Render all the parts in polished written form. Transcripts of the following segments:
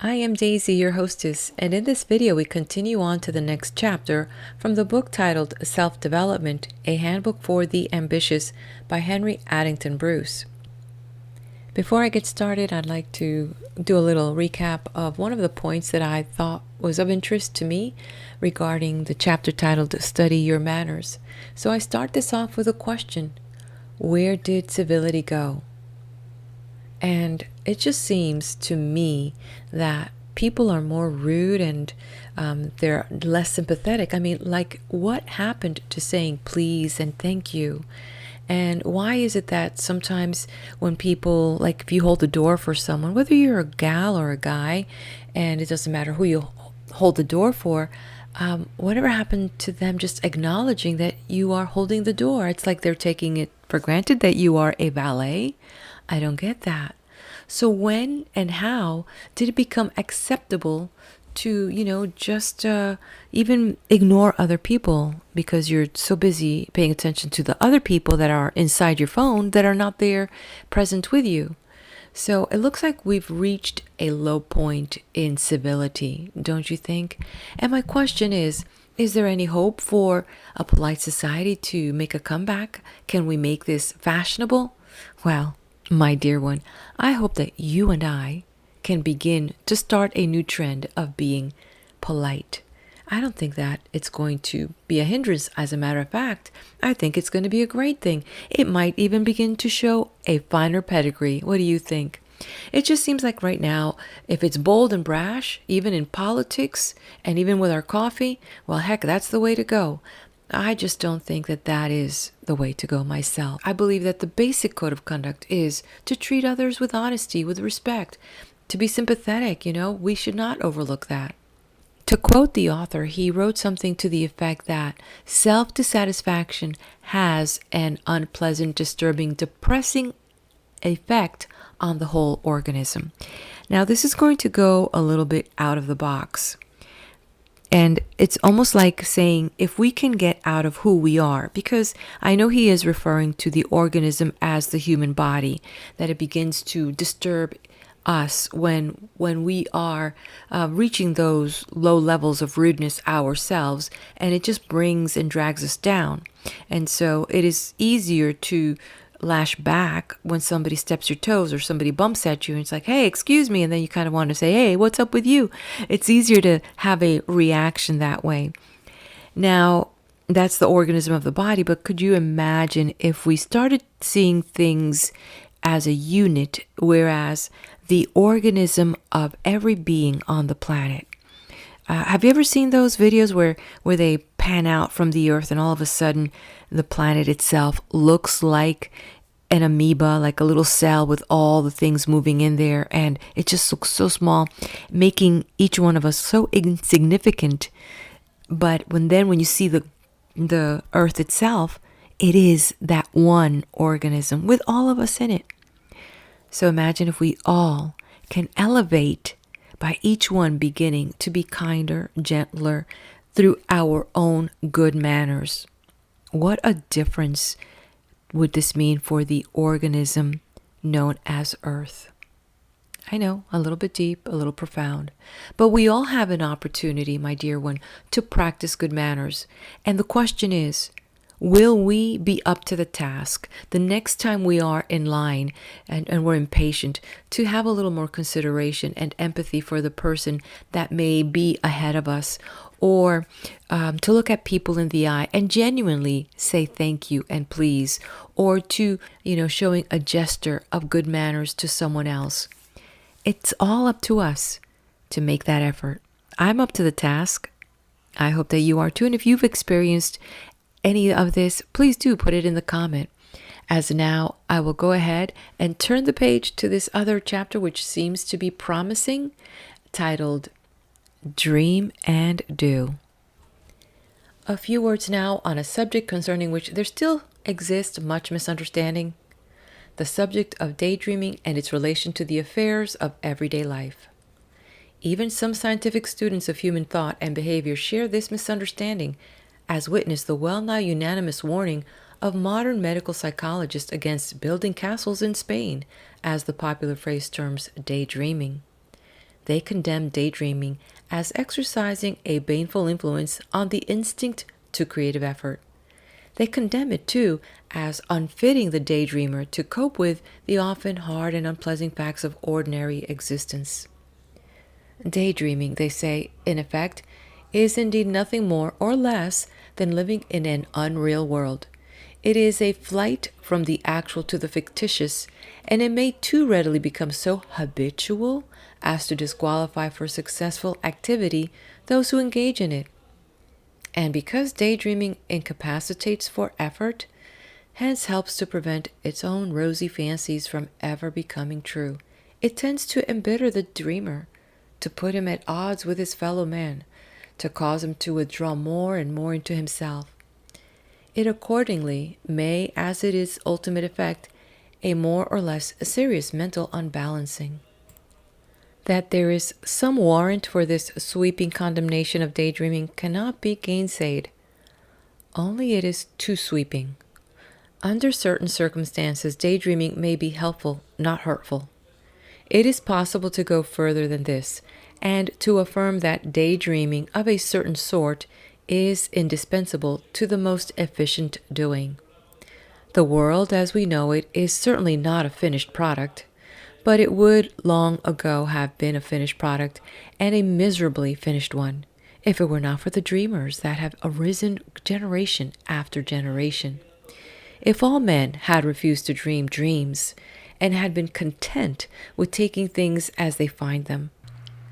I am Daisy, your hostess, and in this video we continue on to the next chapter from the book titled Self-Development, A Handbook for the Ambitious by Henry Addington Bruce. Before I get started, I'd like to do a little recap of one of the points that I thought was of interest to me regarding the chapter titled Study Your Manners. So I start this off with a question: where did civility go? And it just seems to me that people are more rude and they're less sympathetic. I mean, like, what happened to saying please and thank you? And why is it that sometimes when people, like if you hold the door for someone, whether you're a gal or a guy, and it doesn't matter who you hold the door for, whatever happened to them just acknowledging that you are holding the door? It's like they're taking it for granted that you are a valet. I don't get that. So when and how did it become acceptable to, just even ignore other people because you're so busy paying attention to the other people that are inside your phone that are not there present with you? So it looks like we've reached a low point in civility, don't you think? And my question is there any hope for a polite society to make a comeback? Can we make this fashionable? Well, my dear one, I hope that you and I can begin to start a new trend of being polite. I don't think that it's going to be a hindrance. As a matter of fact, I think it's going to be a great thing. It might even begin to show a finer pedigree. What do you think? It just seems like right now, if it's bold and brash, even in politics and even with our coffee, well, heck, that's the way to go. I just don't think that that is the way to go myself. I believe that the basic code of conduct is to treat others with honesty, with respect, to be sympathetic. We should not overlook that. To quote the author, he wrote something to the effect that self-dissatisfaction has an unpleasant, disturbing, depressing effect on the whole organism. Now, this is going to go a little bit out of the box. And it's almost like saying, if we can get out of who we are, because I know he is referring to the organism as the human body, that it begins to disturb us when we are reaching those low levels of rudeness ourselves, and it just brings and drags us down. And so it is easier to lash back when somebody steps your toes or somebody bumps at you and it's like, hey, excuse me, and then you kind of want to say, hey, what's up with you? It's easier to have a reaction that way. Now, that's the organism of the body, but could you imagine if we started seeing things as a unit, whereas the organism of every being on the planet? Have you ever seen those videos where they pan out from the earth and all of a sudden the planet itself looks like an amoeba, like a little cell with all the things moving in there, and it just looks so small, making each one of us so insignificant. But when you see the earth itself, it is that one organism with all of us in it. So imagine if we all can elevate by each one beginning to be kinder, gentler through our own good manners. What a difference would this mean for the organism known as Earth? I know, a little bit deep, a little profound, but we all have an opportunity, my dear one, to practice good manners. And the question is, will we be up to the task the next time we are in line and we're impatient to have a little more consideration and empathy for the person that may be ahead of us, or to look at people in the eye and genuinely say thank you and please, or to, showing a gesture of good manners to someone else? It's all up to us to make that effort. I'm up to the task. I hope that you are too. And if you've experienced any of this, please do put it in the comment. As now, I will go ahead and turn the page to this other chapter, which seems to be promising, titled Dream and Do. A few words now on a subject concerning which there still exists much misunderstanding: the subject of daydreaming and its relation to the affairs of everyday life. Even some scientific students of human thought and behavior share this misunderstanding, as witness the well-nigh unanimous warning of modern medical psychologists against building castles in Spain, as the popular phrase terms daydreaming. they condemn daydreaming as exercising a baneful influence on the instinct to creative effort. They condemn it, too, as unfitting the daydreamer to cope with the often hard and unpleasant facts of ordinary existence. Daydreaming, they say, in effect, is indeed nothing more or less than living in an unreal world. It is a flight from the actual to the fictitious, and it may too readily become so habitual as to disqualify for successful activity those who engage in it. And because daydreaming incapacitates for effort, hence helps to prevent its own rosy fancies from ever becoming true, it tends to embitter the dreamer, to put him at odds with his fellow man, to cause him to withdraw more and more into himself. It accordingly may, as it is ultimate effect, a more or less serious mental unbalancing. That there is some warrant for this sweeping condemnation of daydreaming cannot be gainsaid. Only it is too sweeping. Under certain circumstances, daydreaming may be helpful, not hurtful. It is possible to go further than this, and to affirm that daydreaming of a certain sort is indispensable to the most efficient doing. The world as we know it is certainly not a finished product, but it would long ago have been a finished product, and a miserably finished one, if it were not for the dreamers that have arisen generation after generation. If all men had refused to dream dreams, and had been content with taking things as they find them,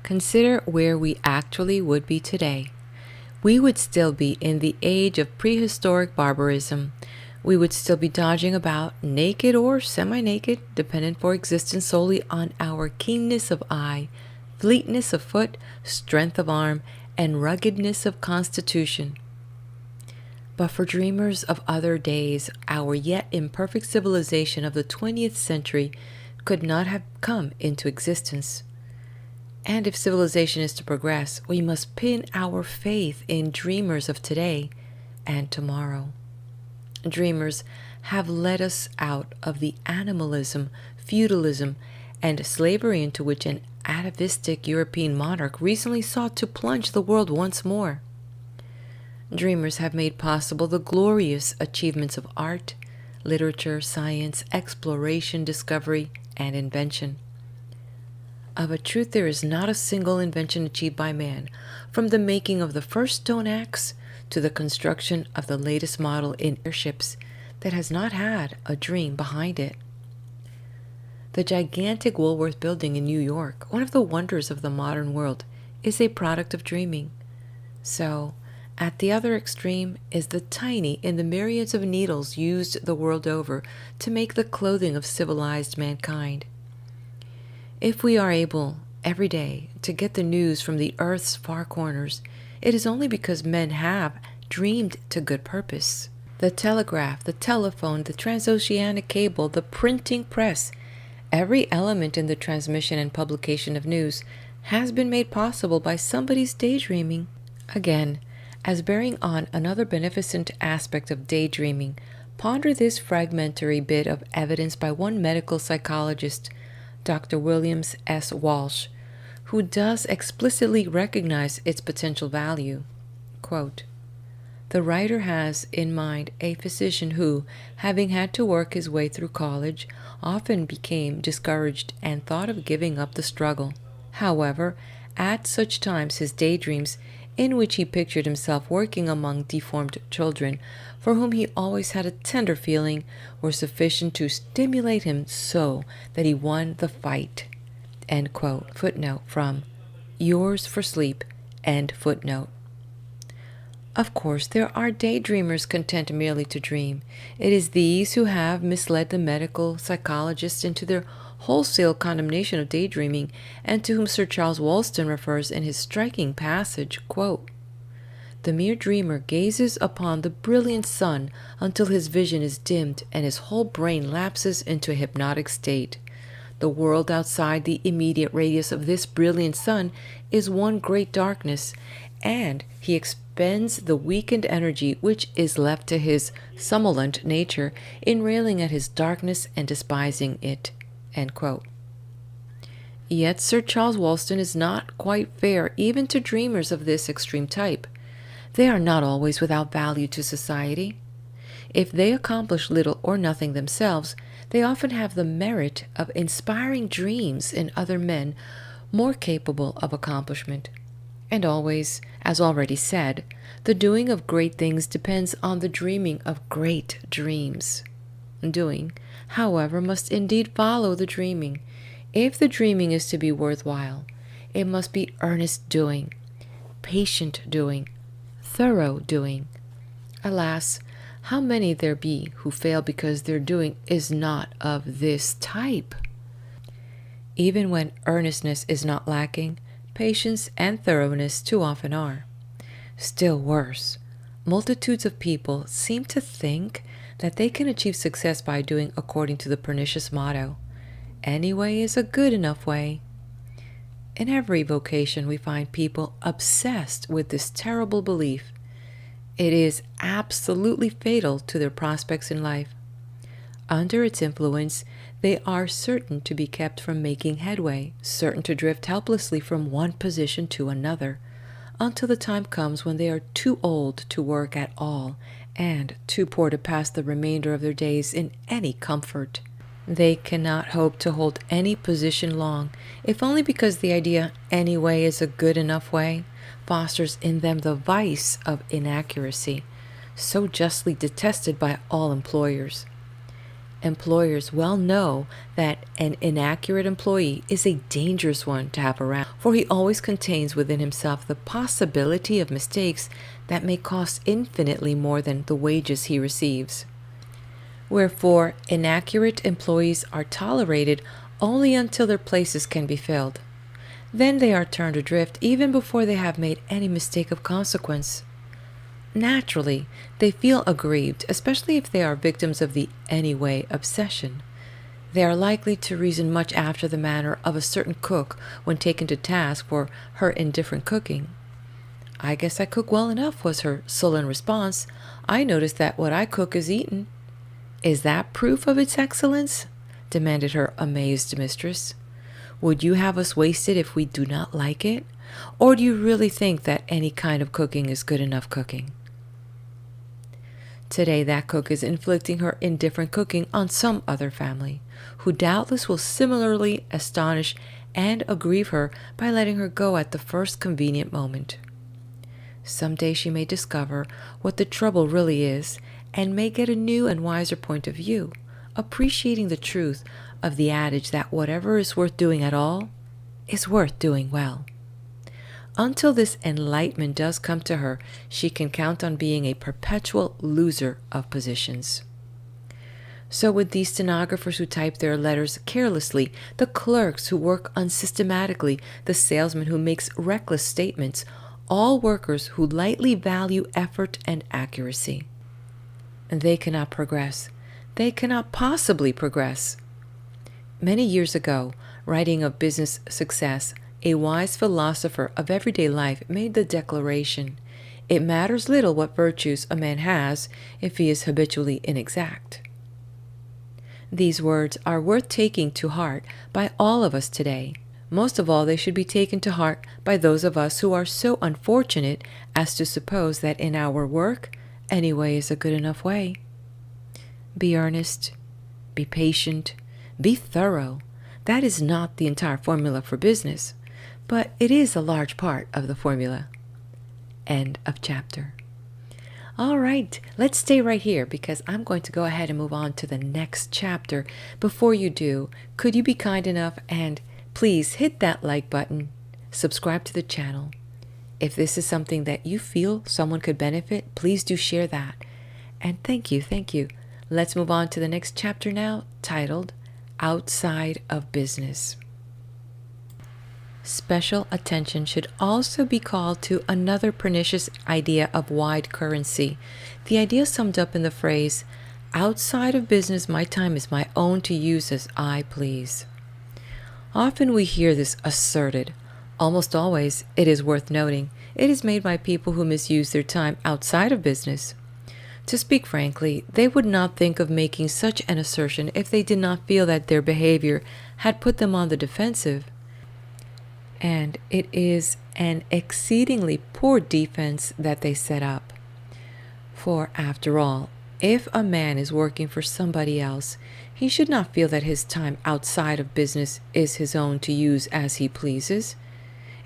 consider where we actually would be today. We would still be in the age of prehistoric barbarism. We would still be dodging about, naked or semi-naked, dependent for existence solely on our keenness of eye, fleetness of foot, strength of arm, and ruggedness of constitution. But for dreamers of other days, our yet imperfect civilization of the 20th century could not have come into existence. And if civilization is to progress, we must pin our faith in dreamers of today and tomorrow. Dreamers have led us out of the animalism, feudalism, and slavery into which an atavistic European monarch recently sought to plunge the world once more. Dreamers have made possible the glorious achievements of art, literature, science, exploration, discovery, and invention. Of a truth, there is not a single invention achieved by man, from the making of the first stone axe to the construction of the latest model in airships, that has not had a dream behind it. The gigantic Woolworth building in New York, one of the wonders of the modern world, is a product of dreaming. So, at the other extreme is the tiny in the myriads of needles used the world over to make the clothing of civilized mankind. If we are able, every day, to get the news from the earth's far corners, it is only because men have dreamed to good purpose. The telegraph, the telephone, the transoceanic cable, the printing press, every element in the transmission and publication of news has been made possible by somebody's daydreaming. Again, as bearing on another beneficent aspect of daydreaming, ponder this fragmentary bit of evidence by one medical psychologist, Dr. Williams S. Walsh, who does explicitly recognize its potential value. Quote, "The writer has in mind a physician who, having had to work his way through college, often became discouraged and thought of giving up the struggle. However, at such times his daydreams, in which he pictured himself working among deformed children, for whom he always had a tender feeling, were sufficient to stimulate him so that he won the fight." End quote. Footnote from Yours for Sleep. End footnote. Of course, there are daydreamers content merely to dream. It is these who have misled the medical psychologists into their wholesale condemnation of daydreaming, and to whom Sir Charles Woolston refers in his striking passage, quote, "The mere dreamer gazes upon the brilliant sun until his vision is dimmed and his whole brain lapses into a hypnotic state. The world outside the immediate radius of this brilliant sun is one great darkness, and he expends the weakened energy which is left to his somnolent nature in railing at his darkness and despising it." End quote. Yet Sir Charles Woolston is not quite fair even to dreamers of this extreme type. They are not always without value to society. If they accomplish little or nothing themselves, they often have the merit of inspiring dreams in other men more capable of accomplishment. And always, as already said, the doing of great things depends on the dreaming of great dreams. Doing, however, must indeed follow the dreaming. If the dreaming is to be worthwhile, it must be earnest doing, patient doing, thorough doing. Alas, how many there be who fail because their doing is not of this type? Even when earnestness is not lacking, patience and thoroughness too often are. Still worse, multitudes of people seem to think that they can achieve success by doing according to the pernicious motto, "Any way is a good enough way." In every vocation we find people obsessed with this terrible belief. It is absolutely fatal to their prospects in life. Under its influence, they are certain to be kept from making headway, certain to drift helplessly from one position to another, until the time comes when they are too old to work at all and too poor to pass the remainder of their days in any comfort. They cannot hope to hold any position long, if only because the idea "any way is a good enough way" fosters in them the vice of inaccuracy, so justly detested by all employers. Employers well know that an inaccurate employee is a dangerous one to have around, for he always contains within himself the possibility of mistakes that may cost infinitely more than the wages he receives. Wherefore, inaccurate employees are tolerated only until their places can be filled. Then they are turned adrift even before they have made any mistake of consequence. Naturally, they feel aggrieved, especially if they are victims of the "anyway" obsession. They are likely to reason much after the manner of a certain cook when taken to task for her indifferent cooking. "I guess I cook well enough," was her sullen response. "I notice that what I cook is eaten." "Is that proof of its excellence?" demanded her amazed mistress. "Would you have us waste it if we do not like it? Or do you really think that any kind of cooking is good enough cooking?" Today that cook is inflicting her indifferent cooking on some other family, who doubtless will similarly astonish and aggrieve her by letting her go at the first convenient moment. Some day she may discover what the trouble really is, and may get a new and wiser point of view, appreciating the truth of the adage that whatever is worth doing at all is worth doing well. Until this enlightenment does come to her, she can count on being a perpetual loser of positions. So with these stenographers who type their letters carelessly, the clerks who work unsystematically, the salesman who makes reckless statements, all workers who lightly value effort and accuracy. And they cannot progress. They cannot possibly progress. Many years ago, writing of business success, a wise philosopher of everyday life made the declaration, "It matters little what virtues a man has if he is habitually inexact." These words are worth taking to heart by all of us today. Most of all, they should be taken to heart by those of us who are so unfortunate as to suppose that in our work, any way is a good enough way. Be earnest, be patient, be thorough. That is not the entire formula for business, but it is a large part of the formula. End of chapter. All right, let's stay right here because I'm going to go ahead and move on to the next chapter. Before you do, could you be kind enough and please hit that like button, subscribe to the channel. If this is something that you feel someone could benefit, please do share that. And thank you, thank you. Let's move on to the next chapter now, titled Outside of Business. Special attention should also be called to another pernicious idea of wide currency, the idea summed up in the phrase, "Outside of business, my time is my own to use as I please." Often we hear this asserted. Almost always, it is worth noting, it is made by people who misuse their time outside of business. To speak frankly, they would not think of making such an assertion if they did not feel that their behavior had put them on the defensive. And it is an exceedingly poor defense that they set up. For after all, if a man is working for somebody else, he should not feel that his time outside of business is his own to use as he pleases.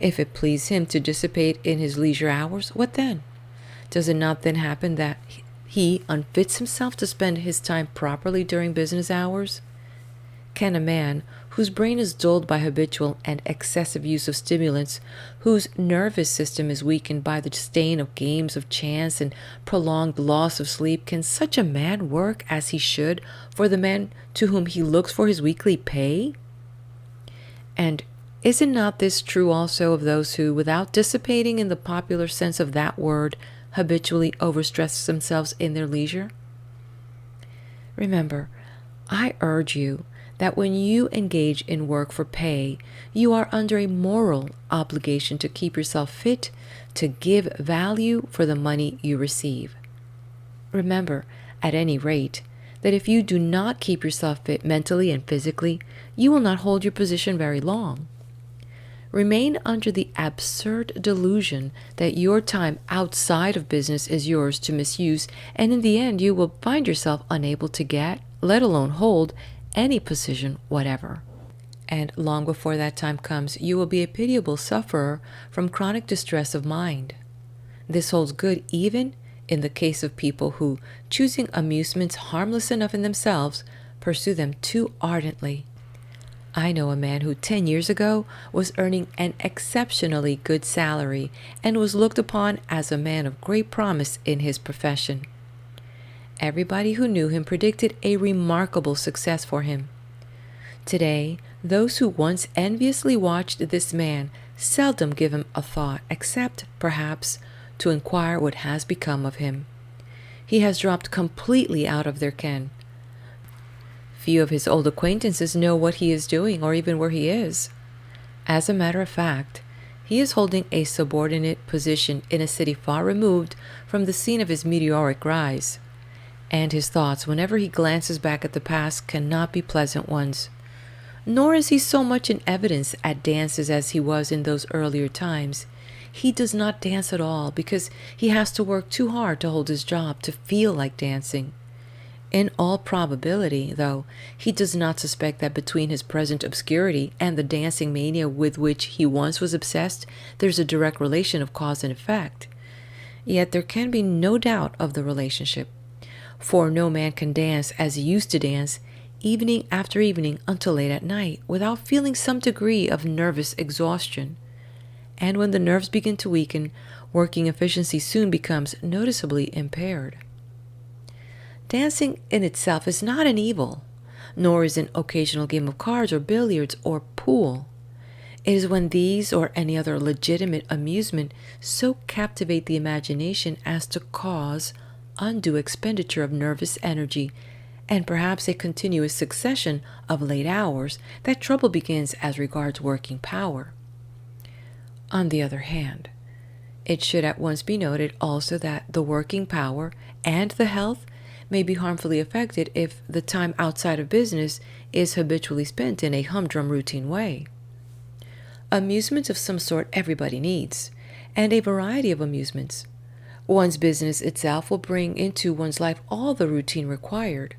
If it please him to dissipate in his leisure hours, what then? Does it not then happen that he unfits himself to spend his time properly during business hours? Can a man whose brain is dulled by habitual and excessive use of stimulants, whose nervous system is weakened by the stain of games of chance and prolonged loss of sleep, can such a man work as he should for the man to whom he looks for his weekly pay? And is it not this true also of those who, without dissipating in the popular sense of that word, habitually overstress themselves in their leisure? Remember, I urge you that when you engage in work for pay, you are under a moral obligation to keep yourself fit to give value for the money you receive. Remember, at any rate, that if you do not keep yourself fit mentally and physically, you will not hold your position very long. Remain under the absurd delusion that your time outside of business is yours to misuse, and in the end you will find yourself unable to get, let alone hold, any position whatever. And long before that time comes, you will be a pitiable sufferer from chronic distress of mind. This holds good even in the case of people who, choosing amusements harmless enough in themselves, pursue them too ardently. I know a man who 10 years ago was earning an exceptionally good salary and was looked upon as a man of great promise in his profession. Everybody who knew him predicted a remarkable success for him. Today, those who once enviously watched this man seldom give him a thought, except, perhaps, to inquire what has become of him. He has dropped completely out of their ken. Few of his old acquaintances know what he is doing or even where he is. As a matter of fact, he is holding a subordinate position in a city far removed from the scene of his meteoric rise. And his thoughts, whenever he glances back at the past, cannot be pleasant ones. Nor is he so much in evidence at dances as he was in those earlier times. He does not dance at all because he has to work too hard to hold his job to feel like dancing. In all probability, though, he does not suspect that between his present obscurity and the dancing mania with which he once was obsessed, there's a direct relation of cause and effect. Yet there can be no doubt of the relationship. For no man can dance as he used to dance, evening after evening until late at night, without feeling some degree of nervous exhaustion. And when the nerves begin to weaken, working efficiency soon becomes noticeably impaired. Dancing in itself is not an evil, nor is an occasional game of cards or billiards or pool. It is when these or any other legitimate amusement so captivate the imagination as to cause undue expenditure of nervous energy, and perhaps a continuous succession of late hours, that trouble begins as regards working power. On the other hand, it should at once be noted also that the working power and the health may be harmfully affected if the time outside of business is habitually spent in a humdrum routine way. Amusements of some sort everybody needs, and a variety of amusements. One's business itself will bring into one's life all the routine required.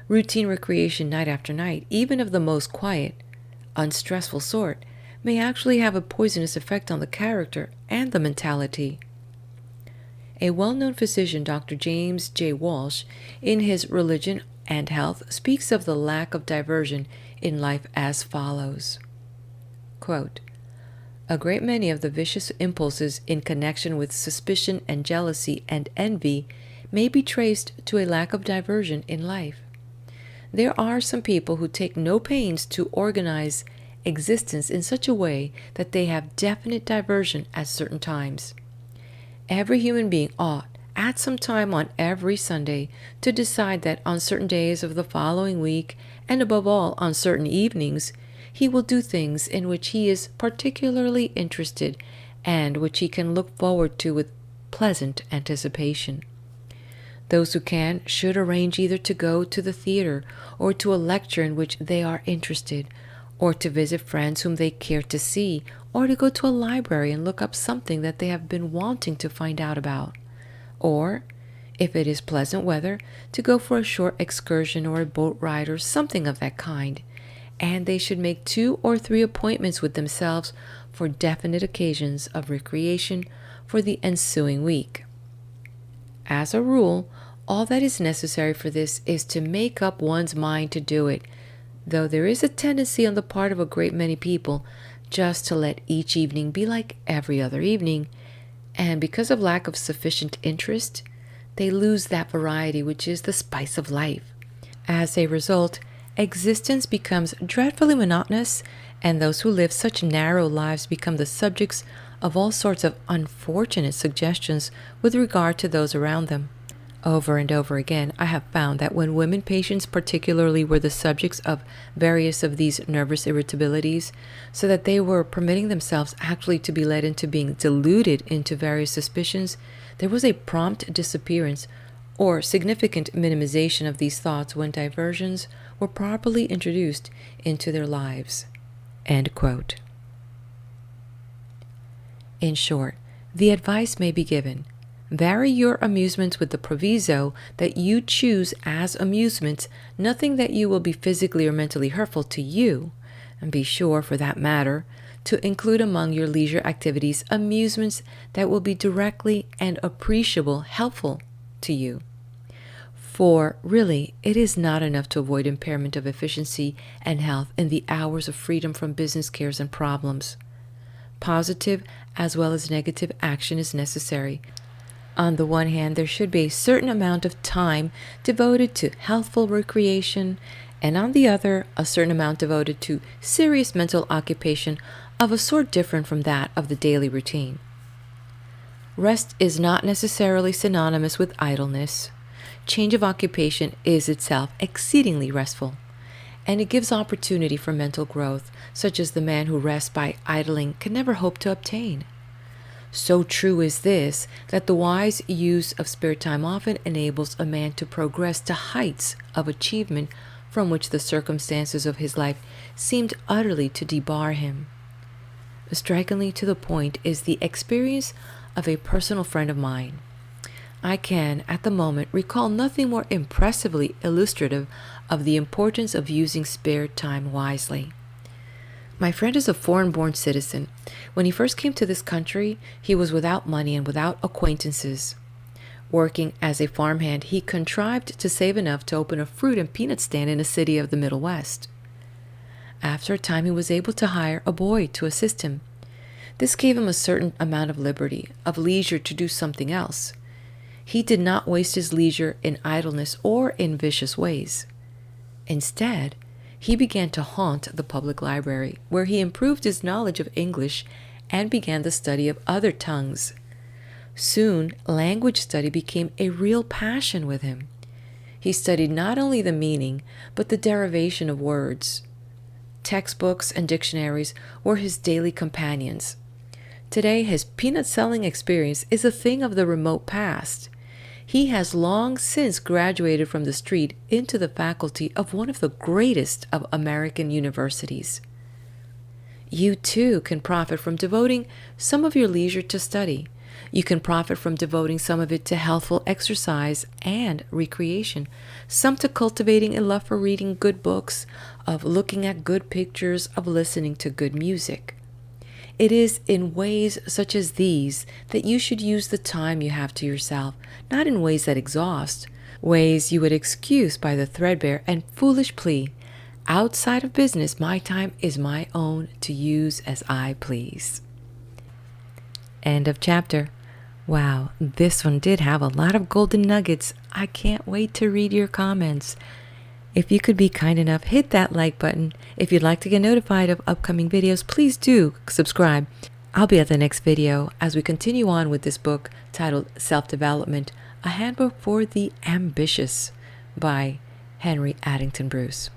Routine recreation night after night, even of the most quiet, unstressful sort, may actually have a poisonous effect on the character and the mentality. A well-known physician, Dr. James J. Walsh, in his Religion and Health, speaks of the lack of diversion in life as follows. Quote, "A great many of the vicious impulses in connection with suspicion and jealousy and envy may be traced to a lack of diversion in life. There are some people who take no pains to organize existence in such a way that they have definite diversion at certain times. Every human being ought, at some time on every Sunday, to decide that on certain days of the following week, and above all on certain evenings, he will do things in which he is particularly interested and which he can look forward to with pleasant anticipation. Those who can should arrange either to go to the theater or to a lecture in which they are interested, or to visit friends whom they care to see, or to go to a library and look up something that they have been wanting to find out about, or, if it is pleasant weather, to go for a short excursion or a boat ride or something of that kind, and they should make 2 or 3 appointments with themselves for definite occasions of recreation for the ensuing week. As a rule, all that is necessary for this is to make up one's mind to do it, though there is a tendency on the part of a great many people just to let each evening be like every other evening, and because of lack of sufficient interest, they lose that variety which is the spice of life. As a result, existence becomes dreadfully monotonous, and those who live such narrow lives become the subjects of all sorts of unfortunate suggestions with regard to those around them. Over and over again, I have found that when women patients particularly were the subjects of various of these nervous irritabilities, so that they were permitting themselves actually to be led into being deluded into various suspicions, there was a prompt disappearance or significant minimization of these thoughts when diversions were properly introduced into their lives." End quote. In short, the advice may be given: vary your amusements with the proviso that you choose as amusements nothing that you will be physically or mentally hurtful to you, and be sure, for that matter, to include among your leisure activities amusements that will be directly and appreciably helpful to you. For really, it is not enough to avoid impairment of efficiency and health in the hours of freedom from business cares and problems. Positive as well as negative action is necessary. On the one hand, there should be a certain amount of time devoted to healthful recreation, and on the other, a certain amount devoted to serious mental occupation of a sort different from that of the daily routine. Rest is not necessarily synonymous with idleness. Change of occupation is itself exceedingly restful, and it gives opportunity for mental growth, such as the man who rests by idling can never hope to obtain. So true is this that the wise use of spare time often enables a man to progress to heights of achievement from which the circumstances of his life seemed utterly to debar him. Strikingly to the point is the experience of a personal friend of mine. I can, at the moment, recall nothing more impressively illustrative of the importance of using spare time wisely. My friend is a foreign-born citizen. When he first came to this country, he was without money and without acquaintances. Working as a farmhand, he contrived to save enough to open a fruit and peanut stand in a city of the Middle West. After a time, he was able to hire a boy to assist him. This gave him a certain amount of liberty, of leisure to do something else. He did not waste his leisure in idleness or in vicious ways. Instead, he began to haunt the public library, where he improved his knowledge of English and began the study of other tongues. Soon, language study became a real passion with him. He studied not only the meaning, but the derivation of words. Textbooks and dictionaries were his daily companions. Today, his peanut-selling experience is a thing of the remote past. He has long since graduated from the street into the faculty of one of the greatest of American universities. You too can profit from devoting some of your leisure to study. You can profit from devoting some of it to healthful exercise and recreation, some to cultivating a love for reading good books, of looking at good pictures, of listening to good music. It is in ways such as these that you should use the time you have to yourself, not in ways that exhaust, ways you would excuse by the threadbare and foolish plea, "Outside of business, my time is my own to use as I please." End of chapter. Wow, this one did have a lot of golden nuggets. I can't wait to read your comments. If you could be kind enough, hit that like button. If you'd like to get notified of upcoming videos, please do subscribe. I'll be at the next video as we continue on with this book titled Self-Development, A Handbook for the Ambitious by Henry Addington Bruce.